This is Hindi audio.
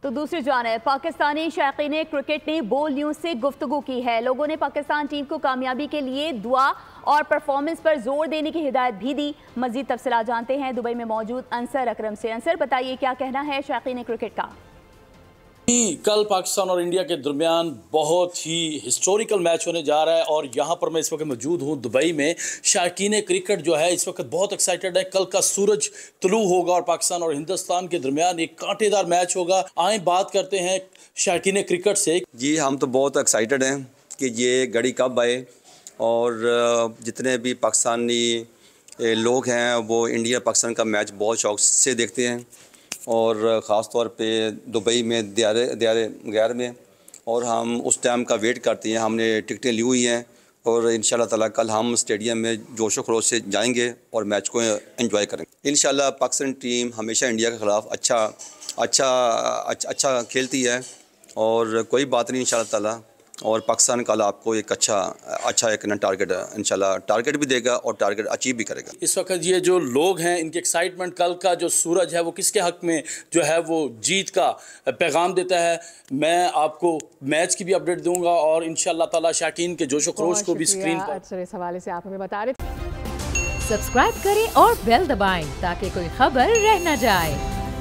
तो दूसरी जानिब पाकिस्तानी शायकीन क्रिकेट ने बोल्ड न्यूज़ से गुफ्तगू की है। लोगों ने पाकिस्तान टीम को कामयाबी के लिए दुआ और परफॉर्मेंस पर जोर देने की हिदायत भी दी। मजीद तफसीलात जानते हैं दुबई में मौजूद अंसर अकरम से। अंसर, बताइए क्या कहना है शायकीन क्रिकेट का? कल पाकिस्तान और इंडिया के दरमियान बहुत ही हिस्टोरिकल मैच होने जा रहा है और यहाँ पर मैं इस वक्त मौजूद हूँ दुबई में। शायकीन क्रिकेट जो है इस वक्त बहुत एक्साइटेड है। कल का सूरज तुलू होगा और पाकिस्तान और हिंदुस्तान के दरमियान एक कांटेदार मैच होगा। आए बात करते हैं शायकीन क्रिकेट से। जी, हम तो बहुत एक्साइटेड हैं कि ये घड़ी कब आए और जितने भी पाकिस्तानी लोग हैं वो इंडिया पाकिस्तान का मैच बहुत शौक से देखते हैं और ख़ास तौर पे दुबई में दियारे गैर में, और हम उस टाइम का वेट करते हैं। हमने टिकटें ली हुई हैं और इंशाल्लाह ताला कल हम स्टेडियम में जोशो खरोश से जाएंगे और मैच को एंजॉय करेंगे। इंशाल्लाह पाकिस्तान टीम हमेशा इंडिया के ख़िलाफ़ अच्छा खेलती है और कोई बात नहीं इंशाल्लाह ताला। और पाकिस्तान कल आपको एक अच्छा एक टारगेट इंशाल्लाह टारगेट भी देगा और टारगेट अचीव भी करेगा। इस वक्त ये जो लोग हैं इनकी एक्साइटमेंट, कल का जो सूरज है वो किसके हक में जो है वो जीत का पैगाम देता है। मैं आपको मैच की भी अपडेट दूंगा और इंशाल्लाह ताला शायकीन के जोशो खरोश को भी स्क्रीन पर। अच्छा, इस हवाले से आप हमें बता रहे थे। सब्सक्राइब करें और बेल दबाएं ताकि कोई खबर रह न जाए।